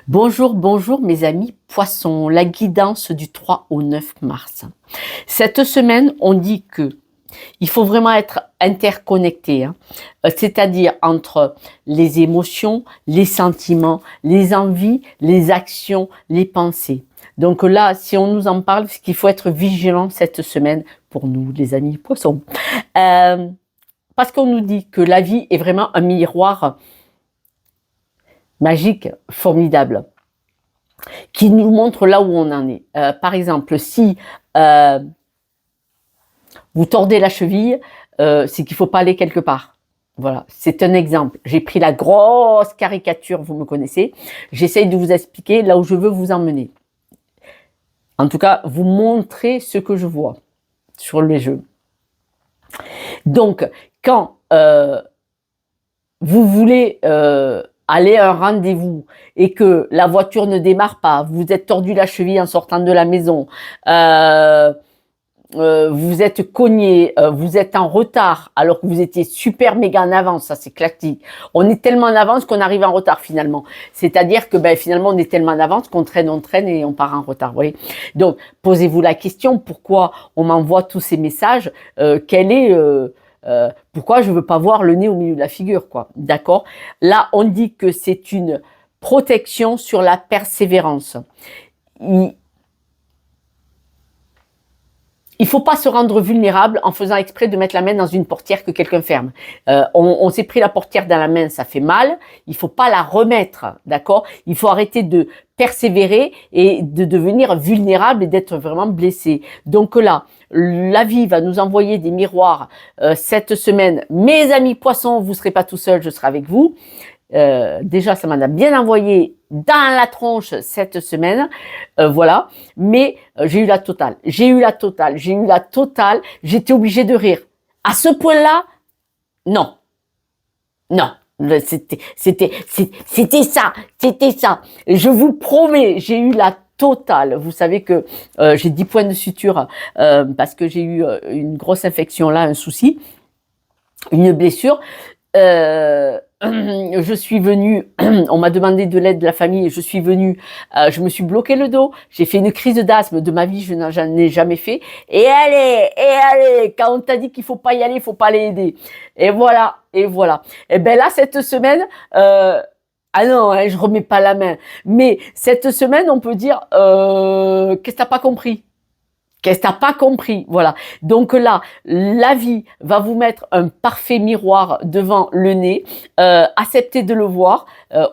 Bonjour, bonjour mes amis poissons, la guidance du 3 au 9 mars. Cette semaine, on dit que il faut vraiment être interconnecté, c'est-à-dire entre les émotions, les sentiments, les envies, les actions, les pensées. Donc là, si on nous en parle, c'est qu'il faut être vigilant cette semaine pour nous, les amis poissons. Parce qu'on nous dit que la vie est vraiment un miroir magique, formidable, qui nous montre là où on en est. Par exemple, si vous tordez la cheville, c'est qu'il ne faut pas aller quelque part. Voilà, c'est un exemple. J'ai pris la grosse caricature, vous me connaissez. J'essaye de vous expliquer là où je veux vous emmener. En tout cas, vous montrer ce que je vois sur les jeux. Donc, quand vous voulez aller à un rendez-vous et que la voiture ne démarre pas, vous êtes tordu la cheville en sortant de la maison, vous êtes cogné, vous êtes en retard alors que vous étiez super méga en avance, ça c'est classique. On est tellement en avance qu'on arrive en retard finalement. C'est-à-dire que finalement on est tellement en avance qu'on traîne et on part en retard. Vous voyez. Donc posez-vous la question, pourquoi on m'envoie tous ces messages, pourquoi je veux pas voir le nez au milieu de la figure, quoi. D'accord? Là, on dit que c'est une protection sur la persévérance. Il faut pas se rendre vulnérable en faisant exprès de mettre la main dans une portière que quelqu'un ferme. On s'est pris la portière dans la main, ça fait mal. Il faut pas la remettre, d'accord? Il faut arrêter de persévérer et de devenir vulnérable et d'être vraiment blessé. Donc là, la vie va nous envoyer des miroirs cette semaine. Mes amis poissons, vous serez pas tout seuls, je serai avec vous. Déjà, ça m'en a bien envoyé dans la tronche cette semaine, voilà. Mais j'ai eu la totale. J'étais obligée de rire. À ce point-là, non. C'était ça. Je vous promets, j'ai eu la totale. Vous savez que j'ai 10 points de suture parce que j'ai eu une grosse infection là, un souci, une blessure. Je suis venue, on m'a demandé de l'aide de la famille et je suis venue, je me suis bloqué le dos, j'ai fait une crise d'asthme de ma vie, je n'en ai jamais fait. Et allez, quand on t'a dit qu'il faut pas y aller, il faut pas aller aider. Et voilà. Et là, cette semaine, ah non, je remets pas la main. Mais cette semaine, on peut dire, qu'est-ce que t'as pas compris? Qu'est-ce que t'as pas compris? Voilà. Donc là, la vie va vous mettre un parfait miroir devant le nez. Acceptez de le voir.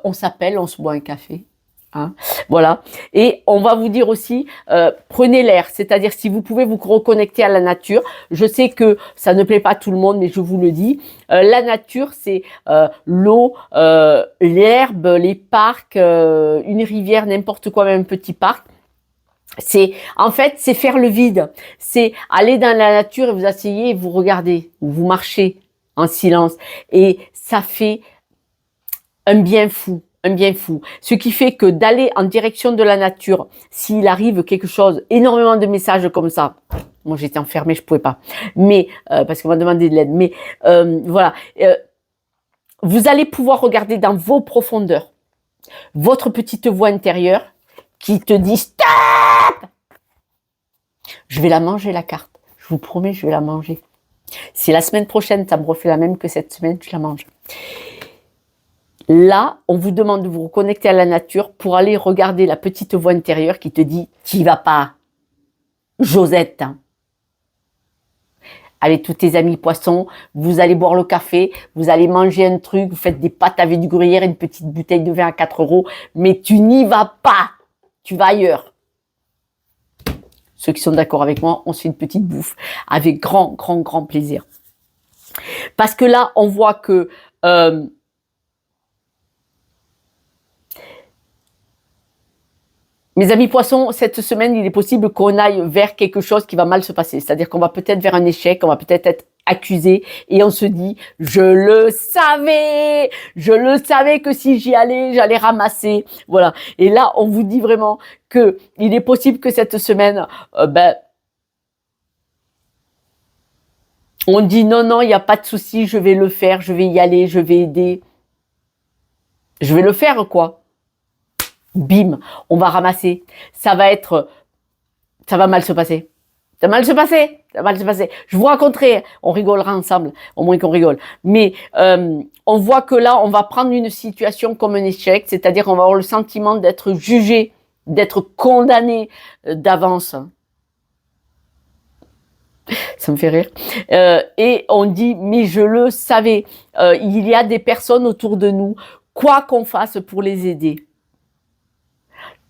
On s'appelle, on se boit un café. Hein, voilà. Et on va vous dire aussi, prenez l'air. C'est-à-dire, si vous pouvez vous reconnecter à la nature. Je sais que ça ne plaît pas à tout le monde, mais je vous le dis. La nature, c'est l'eau, l'herbe, les parcs, une rivière, n'importe quoi, même un petit parc. C'est faire le vide, c'est aller dans la nature et vous asseyez et vous regardez, ou vous marchez en silence et ça fait un bien fou. Ce qui fait que d'aller en direction de la nature, s'il arrive quelque chose, énormément de messages comme ça. Moi j'étais enfermée, je pouvais pas. Mais parce qu'on m'a demandé de l'aide. Mais voilà, vous allez pouvoir regarder dans vos profondeurs votre petite voix intérieure qui te dit stop. Je vais la manger, la carte. Je vous promets, je vais la manger. Si la semaine prochaine, ça me refait la même que cette semaine, je la mange. Là, on vous demande de vous reconnecter à la nature pour aller regarder la petite voix intérieure qui te dit « T'y vas pas, Josette !» Avec tous tes amis poissons, vous allez boire le café, vous allez manger un truc, vous faites des pâtes avec du gruyère, une petite bouteille de vin à 4 €, mais tu n'y vas pas, tu vas ailleurs. Ceux qui sont d'accord avec moi, on se fait une petite bouffe avec grand plaisir. Parce que là, on voit que mes amis poissons, cette semaine, il est possible qu'on aille vers quelque chose qui va mal se passer. C'est-à-dire qu'on va peut-être vers un échec, on va peut-être être accusé et on se dit « Je le savais que si j'y allais, j'allais ramasser. » Voilà. Et là, on vous dit vraiment que il est possible que cette semaine, on dit « Non, il n'y a pas de souci, je vais le faire, je vais y aller, je vais aider. » Je vais le faire, quoi. Bim, on va ramasser. Ça va mal se passer. Ça va mal se passer. Ça va mal se passer. Je vous raconterai, on rigolera ensemble, au moins qu'on rigole. Mais on voit que là, on va prendre une situation comme un échec, c'est-à-dire on va avoir le sentiment d'être jugé, d'être condamné d'avance. Ça me fait rire. Et on dit, mais je le savais, il y a des personnes autour de nous, quoi qu'on fasse pour les aider,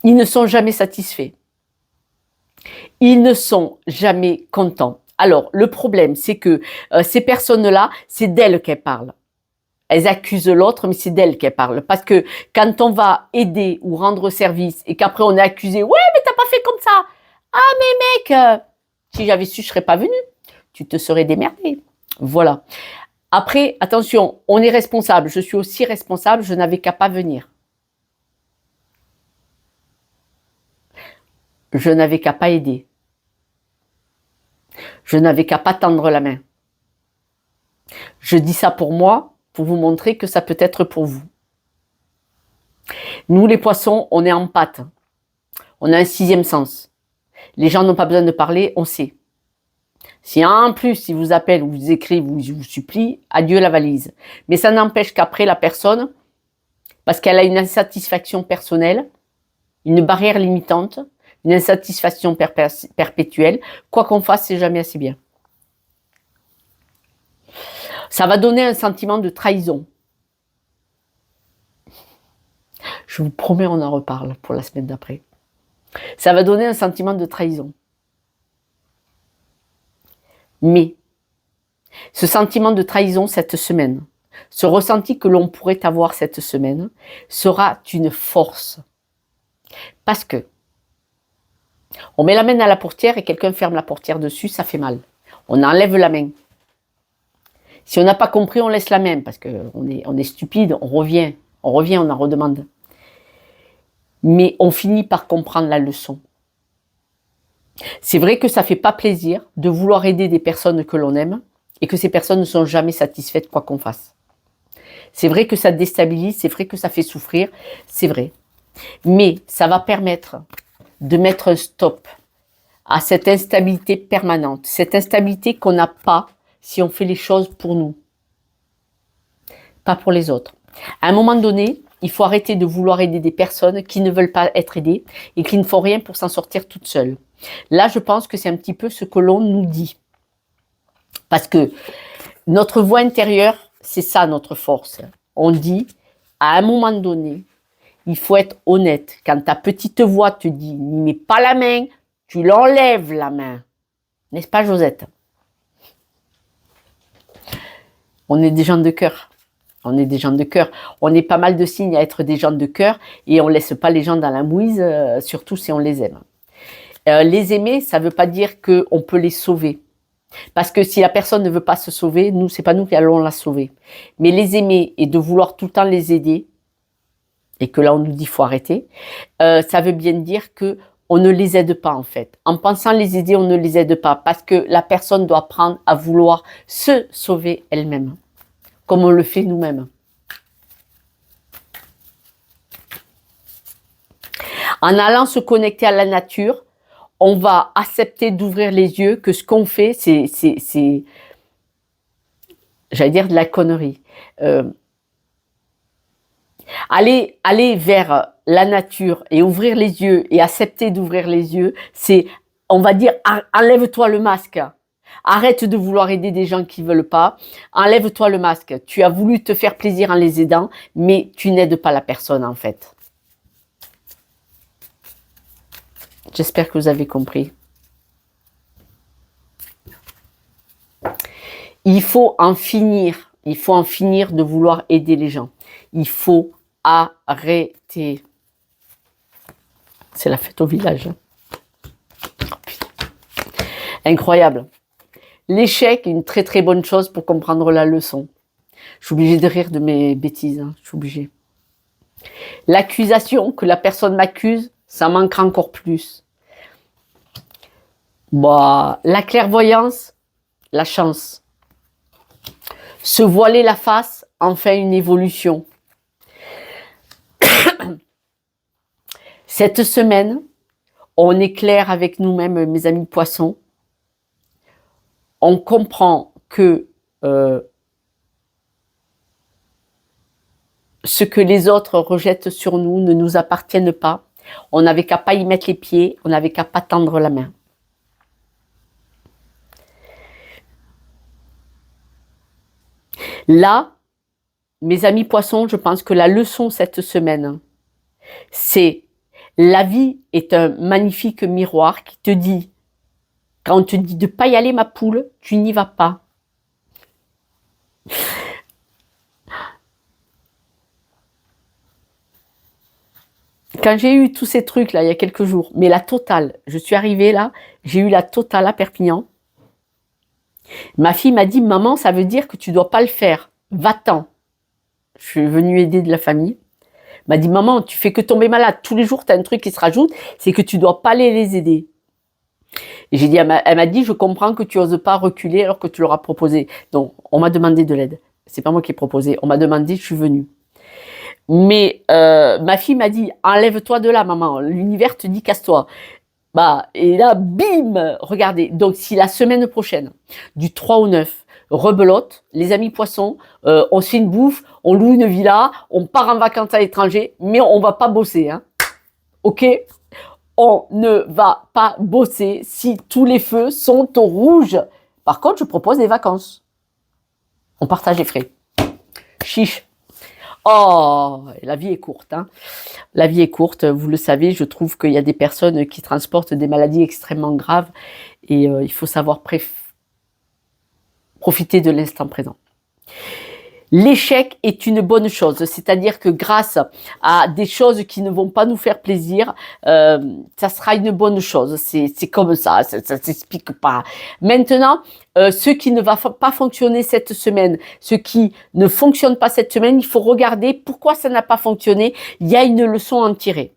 ils ne sont jamais satisfaits. Ils ne sont jamais contents. Alors, le problème, c'est que ces personnes-là, c'est d'elles qu'elles parlent. Elles accusent l'autre, mais c'est d'elles qu'elles parlent. Parce que quand on va aider ou rendre service et qu'après on est accusé, ouais, mais t'as pas fait comme ça. Ah, mais mec, si j'avais su, je serais pas venu. Tu te serais démerdé. Voilà. Après, attention, on est responsable. Je suis aussi responsable. Je n'avais qu'à pas venir. Je n'avais qu'à pas aider. Je n'avais qu'à pas tendre la main. Je dis ça pour moi, pour vous montrer que ça peut être pour vous. Nous, les poissons, on est en pâte. On a un sixième sens. Les gens n'ont pas besoin de parler, on sait. Si en plus, ils vous appellent ou vous écrivent ou ils vous supplient, adieu la valise. Mais ça n'empêche qu'après, la personne, parce qu'elle a une insatisfaction personnelle, une barrière limitante, une insatisfaction perpétuelle, quoi qu'on fasse, c'est jamais assez bien. Ça va donner un sentiment de trahison. Je vous promets, on en reparle pour la semaine d'après. Ça va donner un sentiment de trahison. Mais ce sentiment de trahison cette semaine, ce ressenti que l'on pourrait avoir cette semaine, sera une force. Parce que on met la main à la portière et quelqu'un ferme la portière dessus, ça fait mal. On enlève la main. Si on n'a pas compris, on laisse la main parce qu'on est stupide, on revient, on en redemande. Mais on finit par comprendre la leçon. C'est vrai que ça ne fait pas plaisir de vouloir aider des personnes que l'on aime et que ces personnes ne sont jamais satisfaites quoi qu'on fasse. C'est vrai que ça déstabilise, c'est vrai que ça fait souffrir, c'est vrai. Mais ça va permettre de mettre un stop à cette instabilité permanente, cette instabilité qu'on n'a pas si on fait les choses pour nous, pas pour les autres. À un moment donné, il faut arrêter de vouloir aider des personnes qui ne veulent pas être aidées et qui ne font rien pour s'en sortir toutes seules. Là, je pense que c'est un petit peu ce que l'on nous dit. Parce que notre voix intérieure, c'est ça notre force. On dit, à un moment donné, il faut être honnête. Quand ta petite voix te dit, n'y mets pas la main, tu l'enlèves la main. N'est-ce pas, Josette? On est des gens de cœur. On est des gens de cœur. On est pas mal de signes à être des gens de cœur et on ne laisse pas les gens dans la mouise, surtout si on les aime. Les aimer, ça ne veut pas dire qu'on peut les sauver. Parce que si la personne ne veut pas se sauver, nous, c'est pas nous qui allons la sauver. Mais les aimer et de vouloir tout le temps les aider, et que là on nous dit faut arrêter, ça veut bien dire que on ne les aide pas en fait. En pensant les aider, on ne les aide pas parce que la personne doit apprendre à vouloir se sauver elle-même, comme on le fait nous-mêmes. En allant se connecter à la nature, on va accepter d'ouvrir les yeux que ce qu'on fait, c'est j'allais dire de la connerie. Aller vers la nature et ouvrir les yeux et accepter d'ouvrir les yeux, c'est, on va dire, enlève-toi le masque. Arrête de vouloir aider des gens qui ne veulent pas. Enlève-toi le masque. Tu as voulu te faire plaisir en les aidant, mais tu n'aides pas la personne en fait. J'espère que vous avez compris. Il faut en finir. Il faut en finir de vouloir aider les gens. Il faut arrêter. C'est la fête au village. Oh, putain. Incroyable. L'échec est une très très bonne chose pour comprendre la leçon. Je suis obligée de rire de mes bêtises. Je suis obligée. L'accusation, que la personne m'accuse, ça manquera encore plus. Bah, la clairvoyance, la chance. Se voiler la face, enfin une évolution. Cette semaine, on est clair avec nous-mêmes, mes amis poissons. On comprend que ce que les autres rejettent sur nous ne nous appartiennent pas. On n'avait qu'à pas y mettre les pieds, on n'avait qu'à pas tendre la main. Là, mes amis poissons, je pense que la leçon cette semaine, c'est la vie est un magnifique miroir qui te dit, quand on te dit de ne pas y aller ma poule, tu n'y vas pas. Quand j'ai eu tous ces trucs là il y a quelques jours, mais la totale, je suis arrivée là, j'ai eu la totale à Perpignan. Ma fille m'a dit, maman, ça veut dire que tu dois pas le faire, va-t'en. Je suis venue aider de la famille. Elle m'a dit, maman, tu fais que tomber malade, tous les jours tu as un truc qui se rajoute, c'est que tu dois pas aller les aider. Et j'ai dit, elle m'a dit, je comprends que tu oses pas reculer alors que tu leur as proposé. Donc, on m'a demandé de l'aide. C'est pas moi qui ai proposé, on m'a demandé, je suis venue. Mais ma fille m'a dit, enlève-toi de là, maman, l'univers te dit, casse-toi. Bah, et là, bim, regardez. Donc, si la semaine prochaine, du 3 au 9, rebelote, les amis poissons, on se fait une bouffe, on loue une villa, on part en vacances à l'étranger, mais on va pas bosser, hein. Ok? On ne va pas bosser si tous les feux sont au rouge. Par contre, je propose des vacances. On partage les frais. Chiche. Oh, la vie est courte, hein. La vie est courte, vous le savez, je trouve qu'il y a des personnes qui transportent des maladies extrêmement graves et il faut savoir profiter de l'instant présent. L'échec est une bonne chose, c'est-à-dire que grâce à des choses qui ne vont pas nous faire plaisir, ça sera une bonne chose. C'est comme ça s'explique pas. Maintenant, ce qui ne va pas fonctionner cette semaine, ce qui ne fonctionne pas cette semaine, il faut regarder pourquoi ça n'a pas fonctionné. Il y a une leçon à en tirer.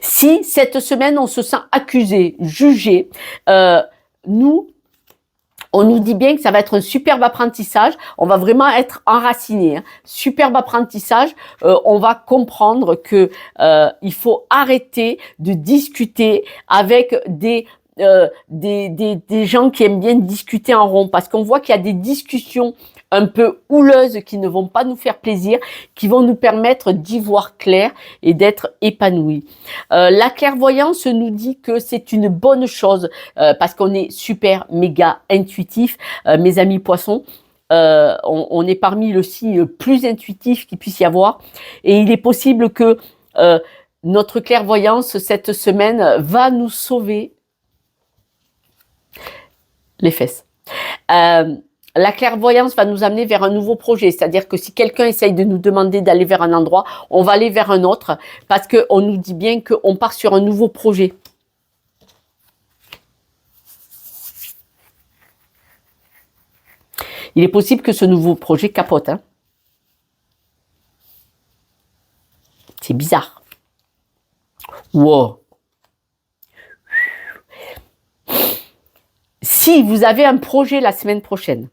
Si cette semaine on se sent accusé, jugé, on nous dit bien que ça va être un superbe apprentissage, on va vraiment être enraciné, hein. Superbe apprentissage, on va comprendre que il faut arrêter de discuter avec des gens qui aiment bien discuter en rond, parce qu'on voit qu'il y a des discussions un peu houleuses qui ne vont pas nous faire plaisir, qui vont nous permettre d'y voir clair et d'être épanouis. La clairvoyance nous dit que c'est une bonne chose parce qu'on est super méga intuitif, mes amis poissons. On est parmi le signe plus intuitif qu'il puisse y avoir, et il est possible que notre clairvoyance cette semaine va nous sauver les fesses. La clairvoyance va nous amener vers un nouveau projet, c'est-à-dire que si quelqu'un essaye de nous demander d'aller vers un endroit, on va aller vers un autre, parce qu'on nous dit bien qu'on part sur un nouveau projet. Il est possible que ce nouveau projet capote, hein. C'est bizarre. Wow. Si vous avez un projet la semaine prochaine,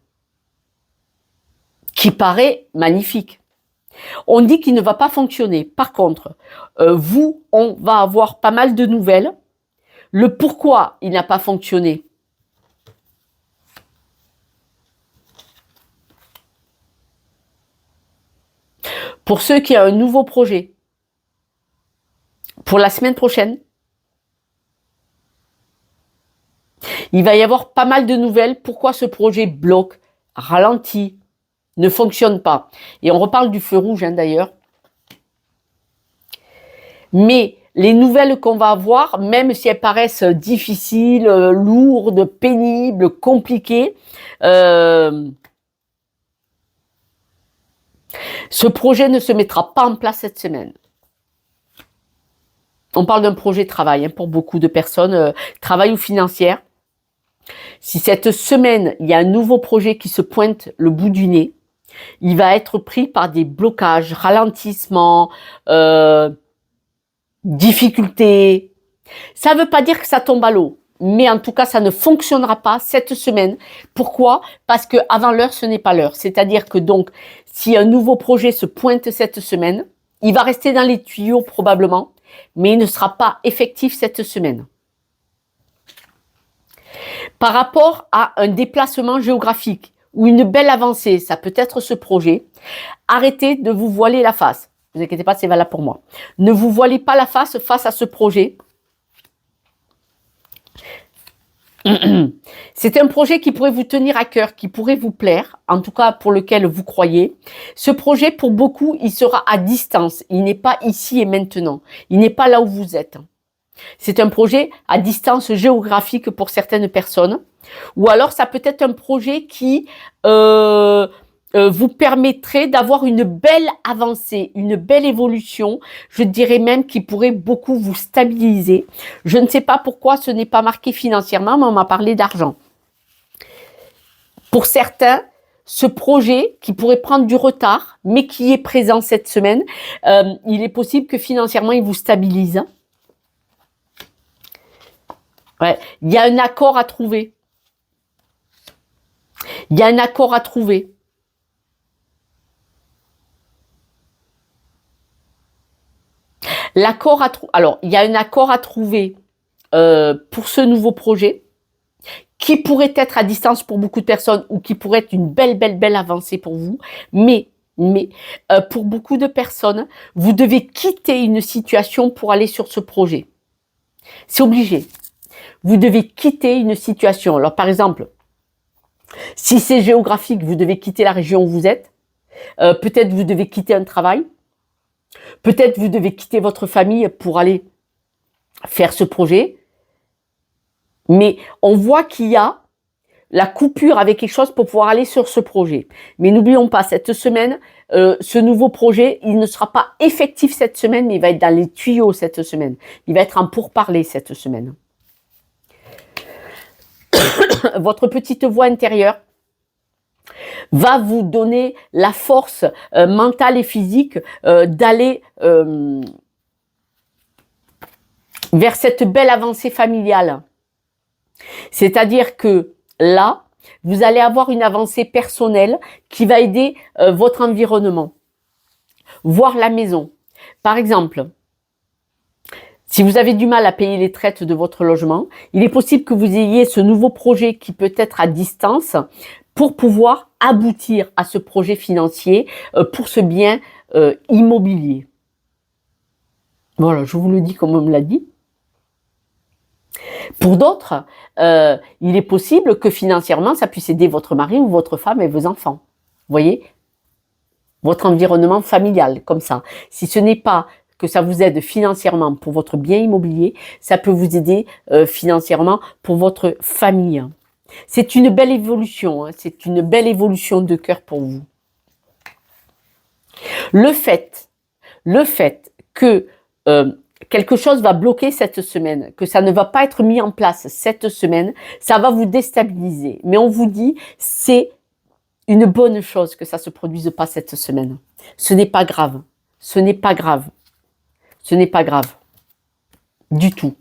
qui paraît magnifique, on dit qu'il ne va pas fonctionner. Par contre, on va avoir pas mal de nouvelles. Le pourquoi il n'a pas fonctionné. Pour ceux qui ont un nouveau projet, pour la semaine prochaine, il va y avoir pas mal de nouvelles. Pourquoi ce projet bloque, ralentit, ne fonctionne pas. Et on reparle du feu rouge, hein, d'ailleurs. Mais les nouvelles qu'on va avoir, même si elles paraissent difficiles, lourdes, pénibles, compliquées, ce projet ne se mettra pas en place cette semaine. On parle d'un projet de travail, hein, pour beaucoup de personnes, travail ou financière. Si cette semaine, il y a un nouveau projet qui se pointe le bout du nez, il va être pris par des blocages, ralentissements, difficultés. Ça ne veut pas dire que ça tombe à l'eau, mais en tout cas, ça ne fonctionnera pas cette semaine. Pourquoi? Parce que avant l'heure, ce n'est pas l'heure. C'est-à-dire que donc, si un nouveau projet se pointe cette semaine, il va rester dans les tuyaux probablement. mais il ne sera pas effectif cette semaine. Par rapport à un déplacement géographique ou une belle avancée, ça peut être ce projet, arrêtez de vous voiler la face. Ne vous inquiétez pas, c'est valable pour moi. Ne vous voilez pas la face à ce projet. C'est un projet qui pourrait vous tenir à cœur, qui pourrait vous plaire, en tout cas pour lequel vous croyez. Ce projet, pour beaucoup, il sera à distance. Il n'est pas ici et maintenant. Il n'est pas là où vous êtes. C'est un projet à distance géographique pour certaines personnes. Ou alors, ça peut être un projet qui vous permettrait d'avoir une belle avancée, une belle évolution. Je dirais même qu'il pourrait beaucoup vous stabiliser. Je ne sais pas pourquoi ce n'est pas marqué financièrement, mais on m'a parlé d'argent. Pour certains, ce projet qui pourrait prendre du retard, mais qui est présent cette semaine, il est possible que financièrement, il vous stabilise. Ouais. Il y a un accord à trouver. Il y a un accord à trouver. Alors, il y a un accord à trouver pour ce nouveau projet qui pourrait être à distance pour beaucoup de personnes ou qui pourrait être une belle avancée pour vous. Mais pour beaucoup de personnes, vous devez quitter une situation pour aller sur ce projet. C'est obligé. Vous devez quitter une situation. Alors, par exemple, si c'est géographique, vous devez quitter la région où vous êtes. Peut-être vous devez quitter un travail. Peut-être vous devez quitter votre famille pour aller faire ce projet. Mais on voit qu'il y a la coupure avec quelque chose pour pouvoir aller sur ce projet. Mais n'oublions pas, cette semaine, ce nouveau projet, il ne sera pas effectif cette semaine, mais il va être dans les tuyaux cette semaine. Il va être en pourparlers cette semaine. Votre petite voix intérieure va vous donner la force mentale et physique d'aller vers cette belle avancée familiale. C'est-à-dire que là, vous allez avoir une avancée personnelle qui va aider votre environnement, voire la maison. Par exemple, si vous avez du mal à payer les traites de votre logement, il est possible que vous ayez ce nouveau projet qui peut être à distance pour pouvoir aboutir à ce projet financier pour ce bien immobilier. Voilà, je vous le dis comme on me l'a dit. Pour d'autres, il est possible que financièrement, ça puisse aider votre mari ou votre femme et vos enfants. Vous voyez ? Votre environnement familial, comme ça. Si ce n'est pas que ça vous aide financièrement pour votre bien immobilier, ça peut vous aider financièrement pour votre famille. C'est une belle évolution, hein, c'est une belle évolution de cœur pour vous. Le fait que quelque chose va bloquer cette semaine, que ça ne va pas être mis en place cette semaine, ça va vous déstabiliser. Mais on vous dit, c'est une bonne chose que ça ne se produise pas cette semaine. Ce n'est pas grave. Ce n'est pas grave. Ce n'est pas grave. Du tout.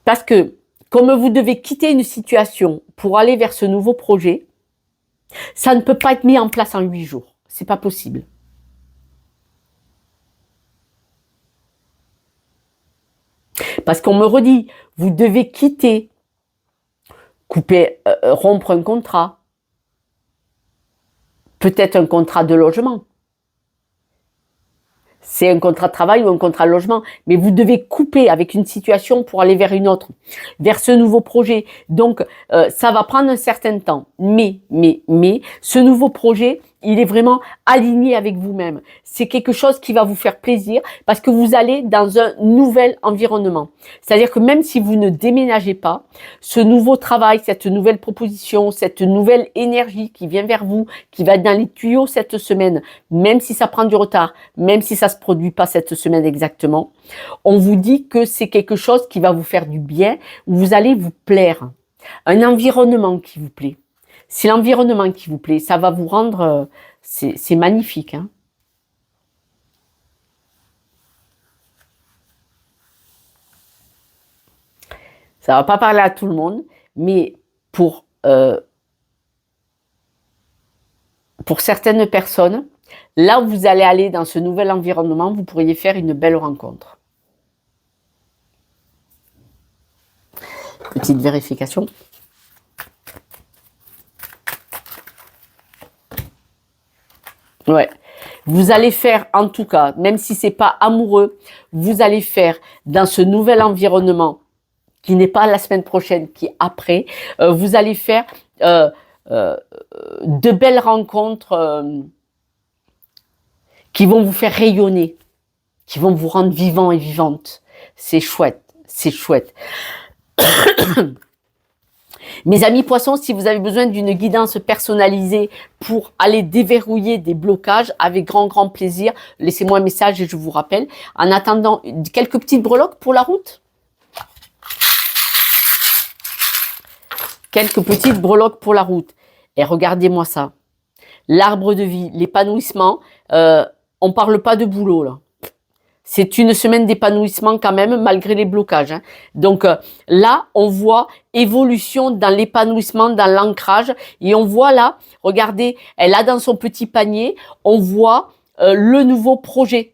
Parce que, comme vous devez quitter une situation pour aller vers ce nouveau projet, ça ne peut pas être mis en place en 8 jours. C'est pas possible. Parce qu'on me redit, vous devez quitter, couper, rompre un contrat, peut-être un contrat de logement. C'est un contrat de travail ou un contrat de logement, mais vous devez couper avec une situation pour aller vers une autre, vers ce nouveau projet. Donc, ça va prendre un certain temps. Mais, ce nouveau projet, il est vraiment aligné avec vous-même. C'est quelque chose qui va vous faire plaisir parce que vous allez dans un nouvel environnement. C'est-à-dire que même si vous ne déménagez pas, ce nouveau travail, cette nouvelle proposition, cette nouvelle énergie qui vient vers vous, qui va être dans les tuyaux cette semaine, même si ça prend du retard, même si ça se produit pas cette semaine exactement, on vous dit que c'est quelque chose qui va vous faire du bien, où vous allez vous plaire. Un environnement qui vous plaît. C'est l'environnement qui vous plaît, ça va vous rendre, c'est magnifique. Hein. Ça va pas parler à tout le monde, mais pour certaines personnes, Là où vous allez aller dans ce nouvel environnement, vous pourriez faire une belle rencontre. Petite vérification. Ouais. Vous allez faire, en tout cas, même si c'est pas amoureux, vous allez faire dans ce nouvel environnement qui n'est pas la semaine prochaine, qui est après, vous allez faire de belles rencontres qui vont vous faire rayonner, qui vont vous rendre vivant et vivante. C'est chouette, c'est chouette. Mes amis poissons, si vous avez besoin d'une guidance personnalisée pour aller déverrouiller des blocages, avec grand plaisir, laissez-moi un message et je vous rappelle. En attendant, quelques petites breloques pour la route. Quelques petites breloques pour la route. Et regardez-moi ça. L'arbre de vie, l'épanouissement. On parle pas de boulot là. C'est une semaine d'épanouissement quand même, malgré les blocages. Hein. Donc là, on voit évolution dans l'épanouissement, dans l'ancrage. Et on voit là, regardez, elle a dans son petit panier, on voit le nouveau projet.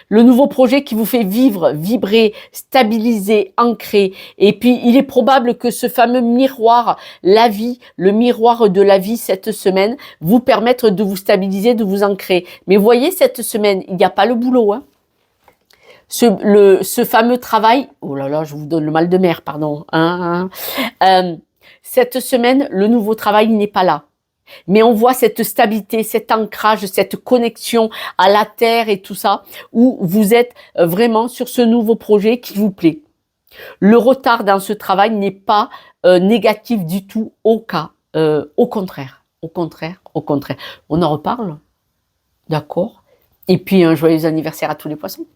Le nouveau projet qui vous fait vivre, vibrer, stabiliser, ancrer. Et puis, il est probable que ce fameux miroir, la vie, le miroir de la vie cette semaine, vous permette de vous stabiliser, de vous ancrer. Mais voyez, cette semaine, il n'y a pas le boulot. Hein. Ce fameux travail, oh là là, je vous donne le mal de mer, pardon. Cette semaine, le nouveau travail n'est pas là. Mais on voit cette stabilité, cet ancrage, cette connexion à la terre et tout ça, où vous êtes vraiment sur ce nouveau projet qui vous plaît. Le retard dans ce travail n'est pas négatif du tout, au contraire. On en reparle, d'accord? Et puis un joyeux anniversaire à tous les poissons,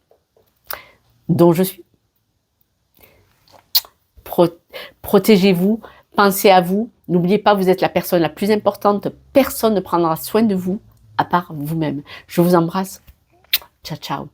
dont je suis. Protégez-vous, pensez à vous. N'oubliez pas, vous êtes la personne la plus importante. Personne ne prendra soin de vous à part vous-même. Je vous embrasse. Ciao, ciao.